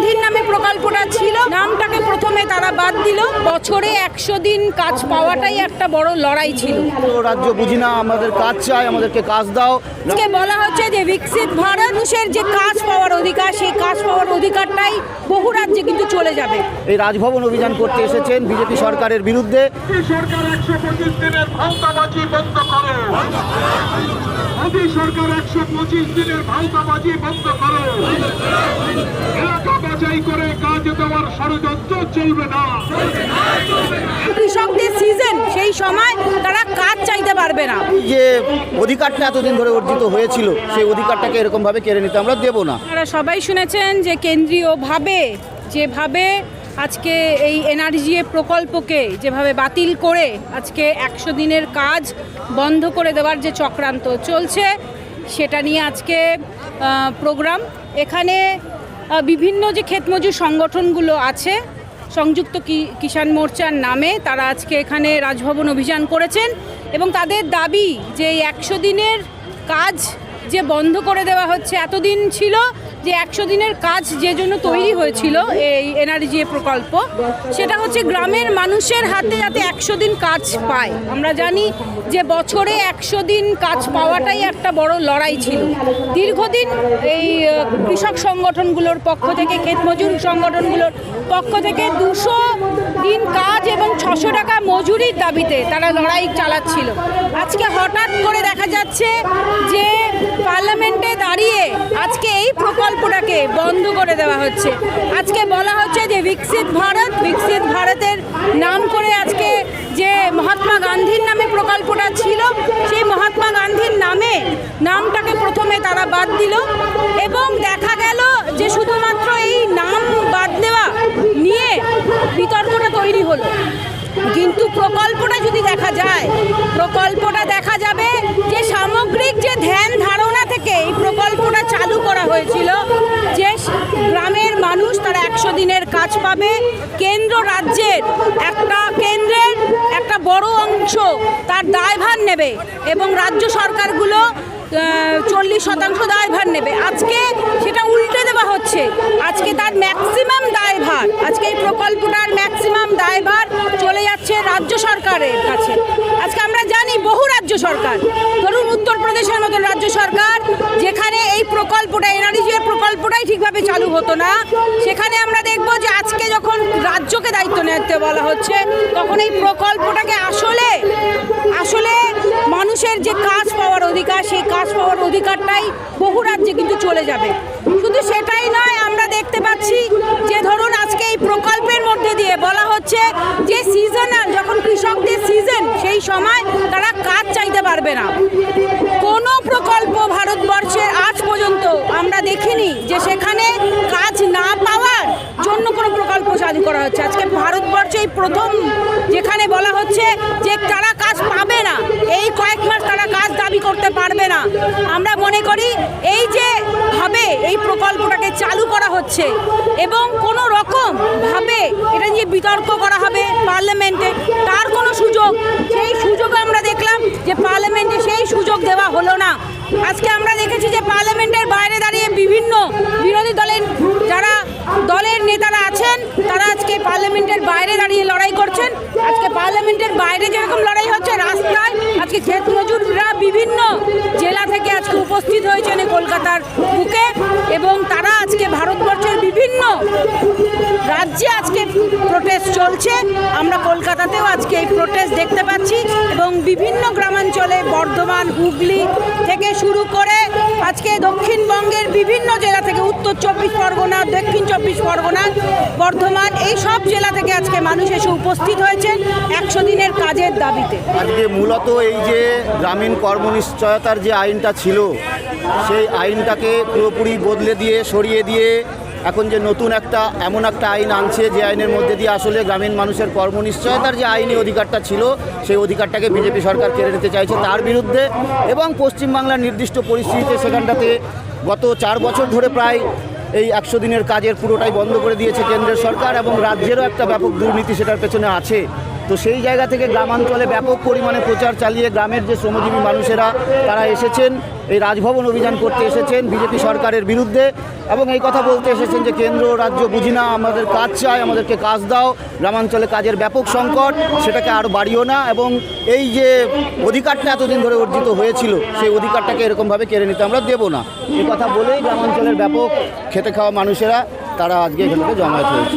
গান্ধীর নামে প্রকল্পটা ছিল, নামটাকে প্রথমে তারা বাদ দিল। বছরে 100 দিন কাজ পাওয়াটাই একটা বড় লড়াই ছিল। রাজ্য বুঝি না, আমাদের কাজ চাই, আমাদেরকে কাজ দাও। আজকে বলা হচ্ছে যে বিকশিত ভারত, মানুষের যে কাজ পাওয়ার অধিকার, সেই কাজ পাওয়ার অধিকারটাই বহু রাজ্যে কিন্তু চলে যাবে। এই রাজভবন অভিযান করতে এসেছেন বিজেপি সরকারের বিরুদ্ধে। সরকার 125 দিনের ভাওতাবাজি বন্ধ করো। মোদী সরকার 125 দিনের ভাওতাবাজি বন্ধ করো। এলাকা বাছাই করে কাজ দেওয়ার ষড়যন্ত্র চলবে না। কৃষকদের সিজন, সেই সময় তারা কাজ চাইতে পারবে না। যে অধিকারটা এতদিন ধরে অর্জিত হয়েছিল, সেই অধিকারটাকে এরকম ভাবে কেড়ে নিতে আমরা দেব না। আপনারা সবাই শুনেছেন যে কেন্দ্রীয়ভাবে যেভাবে আজকে এই এনআরজিএ প্রকল্পকে যেভাবে বাতিল করে আজকে 100 দিনের কাজ বন্ধ করে দেওয়ার যে চক্রান্ত চলছে, সেটা নিয়ে আজকে প্রোগ্রাম। এখানে বিভিন্ন যে ক্ষেতমজুর সংগঠনগুলো আছে, সংযুক্ত কিষাণ মোর্চার নামে তারা আজকে এখানে রাজভবন অভিযান করেছেন এবং তাদের দাবি যে এই 100 দিনের কাজ যে বন্ধ করে দেওয়া হচ্ছে। এতদিন ছিল যে 100 দিনের কাজ যে জন্য তৈরি হয়েছিল এই এনআরজিএ প্রকল্প, সেটা হচ্ছে গ্রামের মানুষের হাতে যাতে 100 দিন কাজ পায়। আমরা জানি যে বছরে 100 দিন কাজ পাওয়াটাই একটা বড় লড়াই ছিল। দীর্ঘদিন এই কৃষক সংগঠনগুলোর পক্ষ থেকে, ক্ষেতমজুর সংগঠনগুলোর পক্ষ থেকে 200 দিন কাজ এবং 600 টাকা মজুরির দাবিতে তারা লড়াই চালাচ্ছিল। আজকে হঠাৎ করে দেখা যাচ্ছে যে পার্লামেন্টে দাঁড়িয়ে আজকে এই প্রকল্পটাকে বন্ধ করে দেওয়া হচ্ছে। আজকে বলা হচ্ছে যে বিকশিত ভারত, বিকশিত ভারতের নাম করে আজকে যে মহাত্মা গান্ধীর নামে প্রকল্পটা ছিল, সেই মহাত্মা গান্ধীর নামটাকে প্রথমে তারা বাদ দিল এবং দেখা গেল যে শুধুমাত্র এই নাম বাদ দেওয়া নিয়ে বিতর্কটা তৈরি হলো। কিন্তু প্রকল্পটা যদি দেখা যায়, প্রকল্পটা দেখা যাবে যে সামগ্রিক যে ধ্যান ধারণা থেকে এই প্রকল্পটা চালু করা হয়েছিল, যে গ্রামের মানুষ তারা 100 দিনের কাজ পাবে। কেন্দ্রের একটা বড় অংশ তার দায়ভার নেবে এবং রাজ্য সরকারগুলো 40% দায়ভার নেবে। আজকে সেটা উল্টে দেওয়া হচ্ছে। আজকে তার ম্যাক্সিমাম দায়ভার, আজকে এই প্রকল্পটার ম্যাক্সিমাম দায়ভার চলে যাচ্ছে রাজ্য সরকারের কাছে। আজকে আমরা জানি বহু রাজ্য সরকার, ধরুন উত্তরপ্রদেশের মতন রাজ্য সরকার, যেখানে এই প্রকল্পটা এনআরজিএ প্রকল্পটাই ঠিকভাবে চালু হতো না, সেখানে আমরা দেখব যে আজকে যখন রাজ্যকে দায়িত্ব নিতে বলা হচ্ছে, তখন এই প্রকল্পটাকে আসলে মানুষের যে কাজ পাওয়ার অধিকার, সেই কাজ পাওয়ার অধিকারটাই বহু রাজ্যে কিন্তু চলে যাবে। শুধু সেটাই নয়, আমরা দেখতে পাচ্ছি যে ধরুন আজকে এই প্রকল্পের মধ্যে দিয়ে বলা হচ্ছে যে সিজনাল, যখন কৃষকদের সিজন, সেই সময় তারা কাজ চাইতে পারবে না। কোনো প্রকল্প ভারতবর্ষের আজ পর্যন্ত আমরা দেখিনি যে সেখানে কাজ না পাওয়ার জন্য কোনো প্রকল্প চালু করা হচ্ছে। আজকে ভারতবর্ষে এই প্রথম যেখানে বলা হচ্ছে যে তারা কাজ পাবে না, এই কয়েক মাস তারা কাজ দাবি করতে পারবে না। আমরা মনে করি এই যে ভাবে এই প্রকল্পটাকে চালু করা হচ্ছে এবং কোনো রকম ভাবে এটা নিয়ে বিতর্ক করা হবে পার্লামেন্টে, তার কোনো সুযোগ, সেই সুযোগ আমরা দেখলাম যে পার্লামেন্টে সেই সুযোগ দেওয়া হলো না। আজকে আমরা দেখেছি যে পার্লামেন্টের বাইরে দাঁড়িয়ে বিভিন্ন বিরোধী দলের নেতারা আছেন, তারা আজকে পার্লামেন্টের বাইরে দাঁড়িয়ে লড়াই করছেন। আজকে পার্লামেন্টের বাইরে যেরকম লড়াই হচ্ছে, রাস্তায় আজকে ক্ষেতমজুররা বিভিন্ন জেলা থেকে আজকে উপস্থিত হয়েছেন কলকাতার বুকে এবং তারা আজকে ভারতবর্ষের বিভিন্ন রাজ্যে আজকে প্রোটেস্ট চলছে। আমরা কলকাতাতেও আজকে এই প্রোটেস্ট দেখতে পাচ্ছি এবং বিভিন্ন গ্রামাঞ্চলে, বর্ধমান, হুগলি থেকে শুরু করে আজকে দক্ষিণবঙ্গের বিভিন্ন জেলা থেকে, উত্তর 24 পরগনা, দক্ষিণ 24 পরগনা, বর্ধমান, এই সব জেলা থেকে আজকে মানুষ এসে উপস্থিত হয়েছে 100 দিনের কাজের দাবিতে। আজকে মূলত এই যে গ্রামীণ কর্মনিশ্চয়তার যে আইনটা ছিল, সেই আইনটাকে পুরোপুরি বদলে দিয়ে, সরিয়ে দিয়ে এখন যে নতুন এমন একটা আইন আনছে, যে আইনের মধ্যে দিয়ে আসলে গ্রামীণ মানুষের কর্মনিশ্চয়তার যে আইনি অধিকারটা ছিল, সেই অধিকারটাকে বিজেপি সরকার কেড়ে নিতে চাইছে, তার বিরুদ্ধে। এবং পশ্চিমবাংলার নির্দিষ্ট পরিস্থিতিতে সেখানটাতে গত 4 বছর ধরে প্রায় এই 100 দিনের কাজের পুরোটাই বন্ধ করে দিয়েছে কেন্দ্রের সরকার এবং রাজ্যেরও একটা ব্যাপক দুর্নীতি সেটার পেছনে আছে। তো সেই জায়গা থেকে গ্রামাঞ্চলে ব্যাপক পরিমাণে প্রচার চালিয়ে গ্রামের যে শ্রমজীবী মানুষেরা তারা এসেছেন, এই রাজভবন অভিযান করতে এসেছেন বিজেপি সরকারের বিরুদ্ধে, এবং এই কথা বলতে এসেছেন যে কেন্দ্র রাজ্য বুঝি না, আমাদের কাজ চাই, আমাদেরকে কাজ দাও, গ্রামাঞ্চলে কাজের ব্যাপক সংকট, সেটাকে আরও বাড়িও না, এবং এই যে অধিকারটা এতদিন ধরে অর্জিত হয়েছিল সেই অধিকারটাকে এরকমভাবে কেড়ে নিতে আমরা দেব না। এই কথা বলেই গ্রামাঞ্চলের ব্যাপক খেতে খাওয়া মানুষেরা তারা আজকে এখানে জমায়েত হয়েছে।